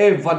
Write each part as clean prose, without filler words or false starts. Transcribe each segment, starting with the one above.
A1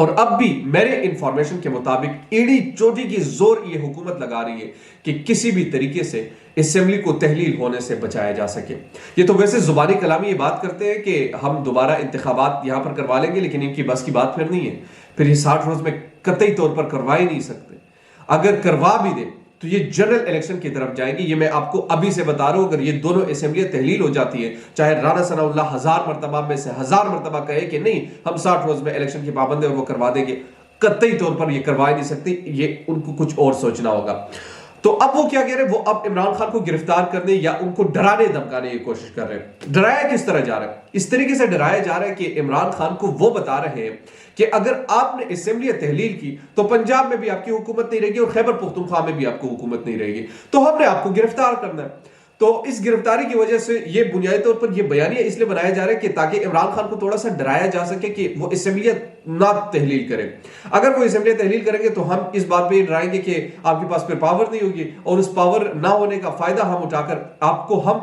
اور اب بھی میرے انفارمیشن کے مطابق ایڑی چوٹی کی زور یہ حکومت لگا رہی ہے کہ کسی بھی طریقے سے اسمبلی کو تحلیل ہونے سے بچایا جا سکے. یہ تو ویسے زبانی کلامی یہ بات کرتے ہیں کہ ہم دوبارہ انتخابات یہاں پر کروا لیں گے، لیکن ان کی بس کی بات پھر نہیں ہے. پھر یہ 60 روز میں قطعی طور پر کروا ہی نہیں سکتے. اگر کروا بھی دیں تو یہ جنرل الیکشن کی طرف جائیں گے. یہ میں آپ کو ابھی سے بتا رہا ہوں، اگر یہ دونوں اسمبلیاں تحلیل ہو جاتی ہیں، چاہے رانا ثناء اللہ 1000 مرتبہ میں سے 1000 مرتبہ کہے کہ نہیں ہم 60 روز میں الیکشن کی پابند ہیں اور وہ کروا دیں گے، قطعی طور پر یہ کروا ہی نہیں سکتی. یہ ان کو کچھ اور سوچنا ہوگا. تو اب وہ کیا کہہ رہے ہیں؟ وہ اب عمران خان کو گرفتار کرنے یا ان کو ڈرانے دھمکانے کی کوشش کر رہے ہیں. ڈرایا کس طرح جا رہا ہے؟ اس طریقے سے ڈرایا جا رہا ہے کہ عمران خان کو وہ بتا رہے ہیں کہ اگر آپ نے اسمبلی تحلیل کی تو پنجاب میں بھی آپ کی حکومت نہیں رہے گی اور خیبر پختونخوا میں بھی آپ کو حکومت نہیں رہے گی، تو ہم نے آپ کو گرفتار کرنا ہے. تو اس گرفتاری کی وجہ سے یہ بنیادی طور پر یہ بیانیہ اس لیے بنایا جا رہا ہے کہ تاکہ عمران خان کو تھوڑا سا ڈرایا جا سکے کہ وہ اسمبلیاں نہ تحلیل کریں. اگر وہ اسمبلیاں تحلیل کریں گے تو ہم اس بات پہ یہ ڈرائیں گے کہ آپ کے پاس پھر پاور نہیں ہوگی اور اس پاور نہ ہونے کا فائدہ ہم اٹھا کر آپ کو ہم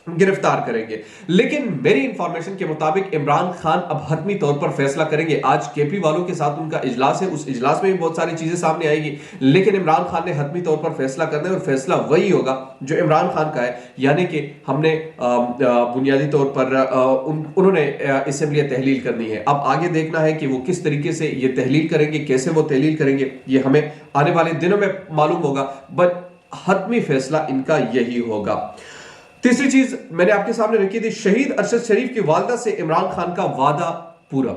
گرفتار کریں گے. لیکن میری انفارمیشن کے مطابق عمران خان اب حتمی طور پر فیصلہ کریں گے. آج کے پی والوں کے ساتھ ان کا اجلاس ہے، اس اجلاس میں بھی بہت ساری چیزیں سامنے آئے گی، لیکن عمران خان نے حتمی طور پر فیصلہ کرنا ہے اور فیصلہ وہی ہوگا جو عمران خان کا ہے. یعنی کہ ہم نے بنیادی طور پر انہوں نے اسمبلیاں تحلیل کرنی ہے. اب آگے دیکھنا ہے کہ وہ کس طریقے سے یہ تحلیل کریں گے، کیسے وہ تحلیل کریں گے، یہ ہمیں آنے والے دنوں میں معلوم ہوگا. بٹ حتمی فیصلہ ان کا یہی ہوگا. تیسری چیز میں نے آپ کے سامنے رکھی تھی، شہید ارشد شریف کی والدہ سے عمران خان کا وعدہ پورا.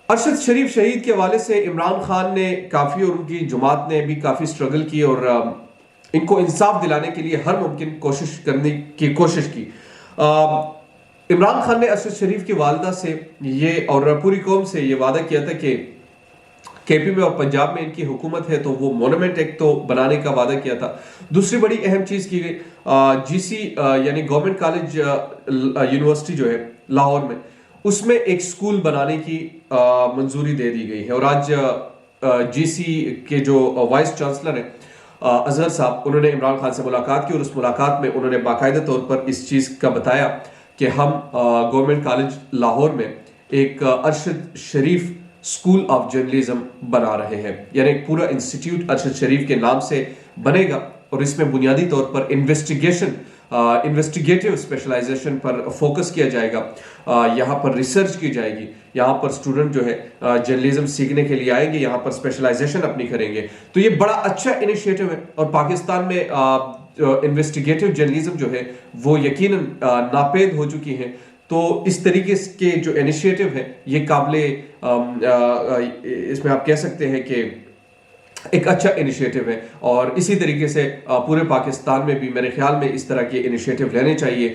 ارشد شریف شہید کے والد سے عمران خان نے کافی اور ان کی جماعت نے بھی کافی سٹرگل کی اور ان کو انصاف دلانے کے لیے ہر ممکن کوشش کرنے کی کوشش کی. عمران خان نے ارشد شریف کی والدہ سے یہ اور پوری قوم سے یہ وعدہ کیا تھا کہ کے پی میں اور پنجاب میں ان کی حکومت ہے تو وہ مونومنٹ ایک تو بنانے کا وعدہ کیا تھا. دوسری بڑی اہم چیز کی گئی، جی سی یعنی گورنمنٹ کالج یونیورسٹی جو ہے لاہور میں، اس میں ایک سکول بنانے کی منظوری دے دی گئی ہے. اور آج جی سی کے جو وائس چانسلر ہیں اظہر صاحب، انہوں نے عمران خان سے ملاقات کی اور اس ملاقات میں انہوں نے باقاعدہ طور پر اس چیز کا بتایا کہ ہم گورنمنٹ کالج لاہور میں ایک ارشد شریف اسکول آف جرنلزم بنا رہے ہیں. یعنی ایک پورا انسٹیٹیوٹ ارشد شریف کے نام سے بنے گا اور اس میں بنیادی طور پر انویسٹیگیٹو اسپیشلائزیشن پر فوکس کیا جائے گا. یہاں پر ریسرچ کی جائے گی، یہاں پر اسٹوڈنٹ جو ہے جرنلزم سیکھنے کے لیے آئیں گے، یہاں پر اسپیشلائزیشن اپنی کریں گے. تو یہ بڑا اچھا انیشیٹو ہے اور پاکستان میں انویسٹیگیٹو جرنلزم جو ہے وہ یقیناً ناپید ہو چکی ہیں. تو اس طریقے کے جو انیشیٹو ہے یہ قابل اس میں آپ کہہ سکتے ہیں کہ ایک اچھا انیشیٹو ہے اور اسی طریقے سے پورے پاکستان میں بھی میرے خیال میں اس طرح کے انیشیٹو لینے چاہیے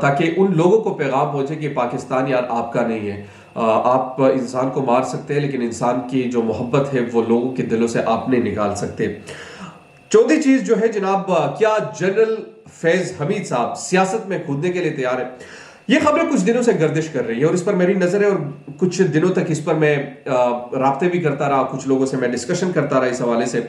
تاکہ ان لوگوں کو پیغام پہنچے کہ پاکستان یار آپ کا نہیں ہے. آپ انسان کو مار سکتے ہیں لیکن انسان کی جو محبت ہے وہ لوگوں کے دلوں سے آپ نہیں نکال سکتے. چوتھی چیز جو ہے جناب، کیا جنرل فیض حمید صاحب سیاست میں کودنے کے لیے تیار ہے؟ یہ خبریں کچھ دنوں سے گردش کر رہی ہے اور اس پر میری نظر ہے اور کچھ دنوں تک اس پر میں رابطے بھی کرتا رہا، کچھ لوگوں سے میں ڈسکشن کرتا رہا اس حوالے سے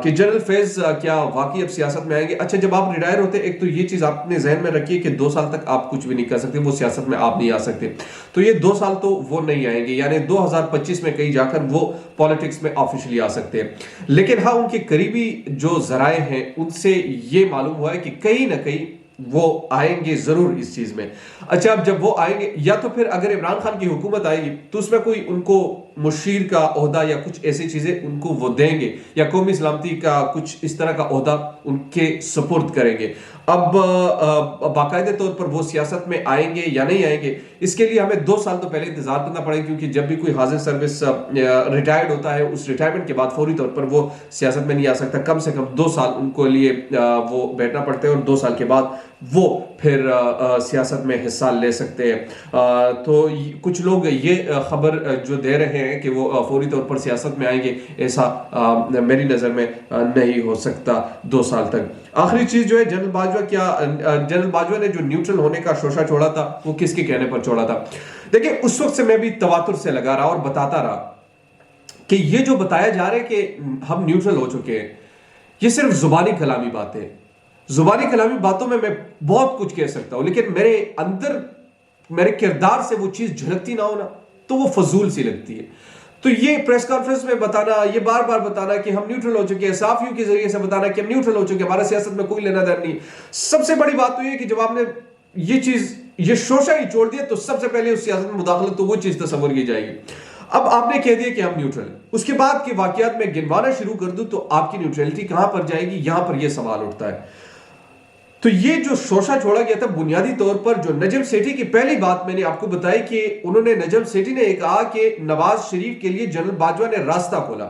کہ جنرل فیض کیا واقعی اب سیاست میں آئیں گے. اچھا، جب آپ ریٹائر ہوتے ایک تو یہ چیز آپ نے ذہن میں رکھیے کہ 2 سال تک آپ کچھ بھی نہیں کر سکتے، وہ سیاست میں آپ نہیں آ سکتے. تو یہ 2 سال تو وہ نہیں آئیں گے، یعنی 2025 میں کہیں جا کر وہ پالیٹکس میں آفیشلی آ سکتے ہیں. لیکن ہاں، ان کے قریبی جو ذرائع ہیں ان سے یہ معلوم ہوا ہے کہ کہیں نہ کہیں وہ آئیں گے ضرور اس چیز میں. اچھا، اب جب وہ آئیں گے یا تو پھر اگر عمران خان کی حکومت آئے گی تو اس میں کوئی ان کو مشیر کا عہدہ یا کچھ ایسی چیزیں ان کو وہ دیں گے یا قومی سلامتی کا کچھ اس طرح کا عہدہ ان کے سپورٹ کریں گے. اب باقاعدہ طور پر وہ سیاست میں آئیں گے یا نہیں آئیں گے، اس کے لیے ہمیں 2 سال تو پہلے انتظار کرنا پڑے گا، کیونکہ جب بھی کوئی حاضر سروس ریٹائرڈ ہوتا ہے اس ریٹائرمنٹ کے بعد فوری طور پر وہ سیاست میں نہیں آ سکتا. کم سے کم 2 سال ان کو لیے وہ بیٹھنا پڑتے ہیں اور 2 سال کے بعد وہ پھر سیاست میں حصہ لے سکتے ہیں. تو کچھ لوگ یہ خبر جو دے رہے ہیں کہ وہ فوری طور پر سیاست میں آئیں گے، ایسا میری نظر میں نہیں ہو سکتا 2 سال تک. آخری چیز جو ہے جنرل باجوہ نے جو نیوٹرل ہونے کا شوشہ چھوڑا تھا وہ کس کے کہنے پر چھوڑا تھا؟ دیکھیں، اس وقت سے میں بھی تواتر سے لگا رہا اور بتاتا رہا کہ یہ جو بتایا جا رہا ہے کہ ہم نیوٹرل ہو چکے ہیں، یہ صرف زبانی کلامی باتیں ہیں. زبانی کلامی باتوں میں بہت کچھ کہہ سکتا ہوں، لیکن میرے اندر میرے کردار سے وہ چیز جھلکتی نہ ہونا تو وہ فضول سی لگتی ہے. تو یہ پریس کانفرنس میں بتانا, یہ بار بار بتانا کہ ہم نیوٹرل ہو چکے ہیں, صحافیوں کے ذریعے سے بتانا کہ ہم نیوٹرل ہو چکے ہیں, ہمارا سیاست میں کوئی لینا دینا نہیں. سب سے بڑی بات تو یہ کہ جب آپ نے یہ چیز, یہ شوشہ ہی چھوڑ دیا تو سب سے پہلے اس سیاست میں مداخلت تو وہ چیز تصور کی جائے گی. اب آپ نے کہہ دیا کہ ہم نیوٹرل ہیں, اس کے بعد کے واقعات میں گنوانا شروع کر دوں تو آپ کی نیوٹرلٹی کہاں پر جائے گی, یہاں پر یہ سوال اٹھتا ہے. تو یہ جو شوشہ چھوڑا گیا تھا بنیادی طور پر, جو نجم سیٹھی کی پہلی بات میں نے آپ کو بتائی کہ انہوں نے, نجم سیٹھی نے کہا کہ نواز شریف کے لیے جنرل باجوہ نے راستہ کھولا.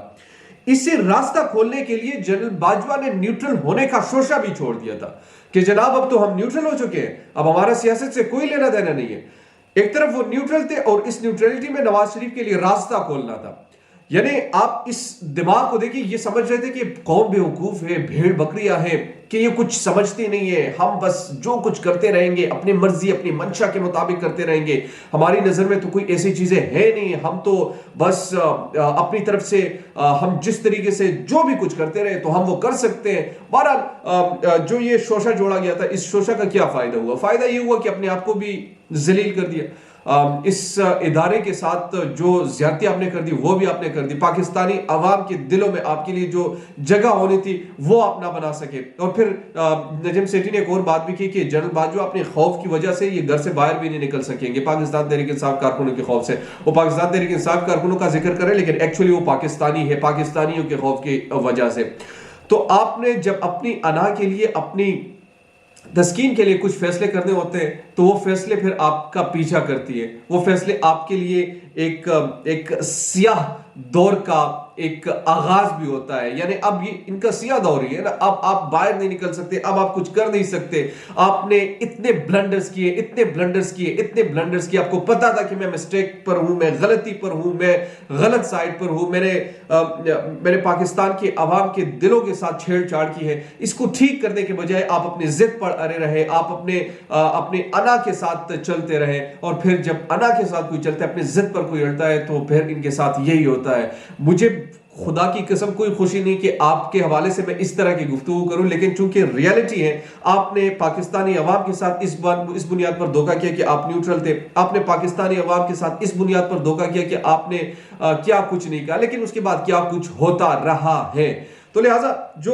اسے راستہ کھولنے کے لیے جنرل باجوہ نے نیوٹرل ہونے کا شوشہ بھی چھوڑ دیا تھا کہ جناب اب تو ہم نیوٹرل ہو چکے ہیں, اب ہمارا سیاست سے کوئی لینا دینا نہیں ہے. ایک طرف وہ نیوٹرل تھے اور اس نیوٹرلٹی میں نواز شریف کے لیے راستہ کھولنا تھا. یعنی آپ اس دماغ کو دیکھیں, یہ سمجھ رہے تھے کہ قوم بیوقوف ہے, بھیڑ بکریاں ہیں, کہ یہ کچھ سمجھتی نہیں ہے, ہم بس جو کچھ کرتے رہیں گے اپنی مرضی اپنی منشا کے مطابق کرتے رہیں گے, ہماری نظر میں تو کوئی ایسی چیزیں ہے نہیں, ہم تو بس اپنی طرف سے ہم جس طریقے سے جو بھی کچھ کرتے رہے تو ہم وہ کر سکتے ہیں. بہرحال جو یہ شوشہ جوڑا گیا تھا, اس شوشہ کا کیا فائدہ ہوا؟ فائدہ یہ ہوا کہ اپنے آپ کو بھی ذلیل کر دیا. اس ادارے کے ساتھ جو زیادتی آپ نے کر دی وہ بھی آپ نے کر دی. پاکستانی عوام کے دلوں میں آپ کے لیے جو جگہ ہونی تھی وہ آپ نہ بنا سکے. اور پھر نجم سیٹھی نے ایک اور بات بھی کی کہ جنرل باجوہ اپنے خوف کی وجہ سے یہ گھر سے باہر بھی نہیں نکل سکیں گے پاکستان تحریک انصاف کارکنوں کے خوف سے. وہ پاکستان تحریک انصاف کارکنوں کا ذکر کرے لیکن ایکچولی وہ پاکستانی ہے, پاکستانیوں کے خوف کی وجہ سے. تو آپ نے جب اپنی انا کے لیے, اپنی تسکین کے لیے کچھ فیصلے کرنے ہوتے ہیں تو وہ فیصلے پھر آپ کا پیچھا کرتی ہے. وہ فیصلے آپ کے لیے ایک سیاہ دور کا ایک آغاز بھی ہوتا ہے. یعنی اب یہ ان کا سیاہ دور ہی ہے نا, اب آپ باہر نہیں نکل سکتے, اب آپ کچھ کر نہیں سکتے. آپ نے اتنے بلنڈرز کیے, آپ کو پتا تھا کہ میں مسٹیک پر ہوں, میں غلطی پر ہوں, میں غلط سائڈ پر ہوں, میں نے پاکستان کے عوام کے دلوں کے ساتھ چھیڑ چھاڑ کی ہے. اس کو ٹھیک کرنے کے بجائے آپ اپنی ضد پر اڑے رہے, آپ اپنے انا کے ساتھ چلتے رہے. اور پھر جب انا کے ساتھ کوئی چلتا ہے, اپنی ضد پر کوئی اڑتا ہے, تو پھر ان کے ساتھ یہی ہوتا ہے. مجھے خدا کی قسم کوئی خوشی نہیں کہ آپ کے حوالے سے میں اس طرح کی گفتگو کروں, لیکن چونکہ ریالٹی ہے, آپ نے پاکستانی عوام کے ساتھ اس بنیاد پر دھوکہ کیا کہ آپ نیوٹرل تھے. آپ نے پاکستانی عوام کے ساتھ اس بنیاد پر دھوکہ کیا کہ آپ نے کیا کچھ نہیں کہا, لیکن اس کے بعد کیا کچھ ہوتا رہا ہے. تو لہٰذا جو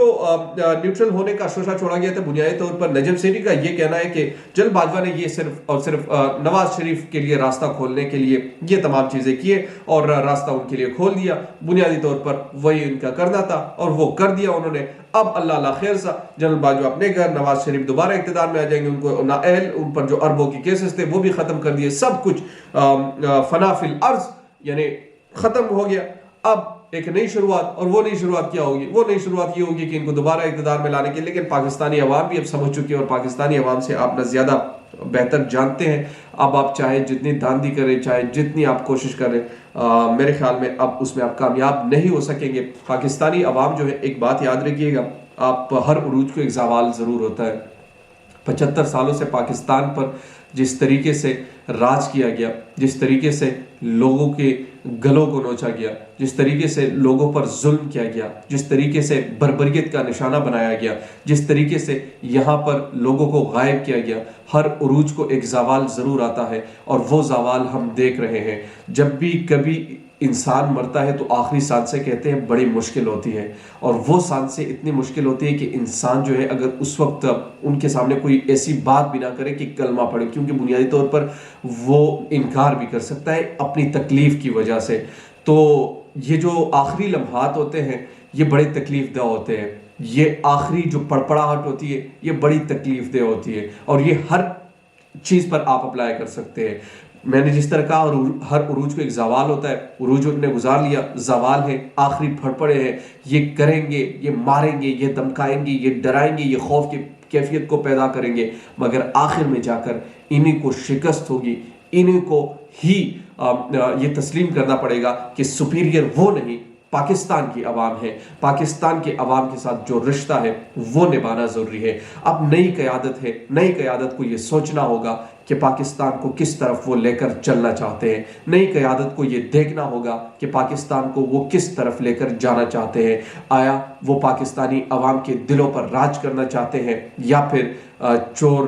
نیوٹرل ہونے کا شوشہ چھوڑا گیا تھا, بنیادی طور پر نجم سیٹھی کا یہ کہنا ہے کہ جنرل باجوہ نے یہ صرف اور صرف نواز شریف کے لیے راستہ کھولنے کے لیے یہ تمام چیزیں کیے اور راستہ ان کے لیے کھول دیا. بنیادی طور پر وہی ان کا کرنا تھا اور وہ کر دیا انہوں نے. اب اللہ خیر سا, جنرل باجوہ اپنے گھر, نواز شریف دوبارہ اقتدار میں آ جائیں گے, ان کو نااہل, ان پر جو اربوں کی کیسز تھے وہ بھی ختم کر دیے, سب کچھ فنا فی الارض یعنی ختم ہو گیا. اب ایک نئی شروعات, اور وہ نئی شروعات کیا ہوگی؟ وہ نئی شروعات یہ ہوگی کہ ان کو دوبارہ اقتدار میں لانے کے. لیکن پاکستانی عوام بھی اب سمجھ چکی ہے, اور پاکستانی عوام سے آپ نہ زیادہ بہتر جانتے ہیں. اب آپ چاہے جتنی داندی کریں, چاہے جتنی آپ کوشش کریں, میرے خیال میں اب اس میں آپ کامیاب نہیں ہو سکیں گے. پاکستانی عوام جو ہے, ایک بات یاد رکھیے گا, آپ ہر عروج کو ایک زوال ضرور ہوتا ہے. 75 سالوں سے پاکستان پر جس طریقے سے راج کیا گیا, جس طریقے سے لوگوں کے گلوں کو نوچا گیا, جس طریقے سے لوگوں پر ظلم کیا گیا, جس طریقے سے بربریت کا نشانہ بنایا گیا, جس طریقے سے یہاں پر لوگوں کو غائب کیا گیا, ہر عروج کو ایک زوال ضرور آتا ہے. اور وہ زوال ہم دیکھ رہے ہیں. جب بھی کبھی انسان مرتا ہے تو آخری سانسیں کہتے ہیں بڑی مشکل ہوتی ہے, اور وہ سانسیں اتنی مشکل ہوتی ہے کہ انسان جو ہے اگر اس وقت ان کے سامنے کوئی ایسی بات بھی نہ کرے کہ کلمہ پڑھے, کیونکہ بنیادی طور پر وہ انکار بھی کر سکتا ہے اپنی تکلیف کی وجہ سے. تو یہ جو آخری لمحات ہوتے ہیں یہ بڑے تکلیف دہ ہوتے ہیں. یہ آخری جو پڑپڑاہٹ ہوتی ہے یہ بڑی تکلیف دہ ہوتی ہے, اور یہ ہر چیز پر آپ اپلائی کر سکتے ہیں. میں نے جس طرح کہا, ہر عروج کو ایک زوال ہوتا ہے. عروج انہوں نے گزار لیا, زوال ہے, آخری پھڑپڑے ہیں. یہ کریں گے, یہ ماریں گے, یہ دمکائیں گے, یہ ڈرائیں گے, یہ خوف کی کیفیت کو پیدا کریں گے, مگر آخر میں جا کر انہیں کو شکست ہوگی. انہیں کو ہی یہ تسلیم کرنا پڑے گا کہ سپیریئر وہ نہیں, پاکستان کی عوام ہے. پاکستان کے عوام کے ساتھ جو رشتہ ہے وہ نبھانا ضروری ہے. اب نئی قیادت ہے, نئی قیادت کو یہ سوچنا ہوگا کہ پاکستان کو کس طرف وہ لے کر چلنا چاہتے ہیں. نئی قیادت کو یہ دیکھنا ہوگا کہ پاکستان کو وہ کس طرف لے کر جانا چاہتے ہیں. آیا وہ پاکستانی عوام کے دلوں پر راج کرنا چاہتے ہیں, یا پھر چور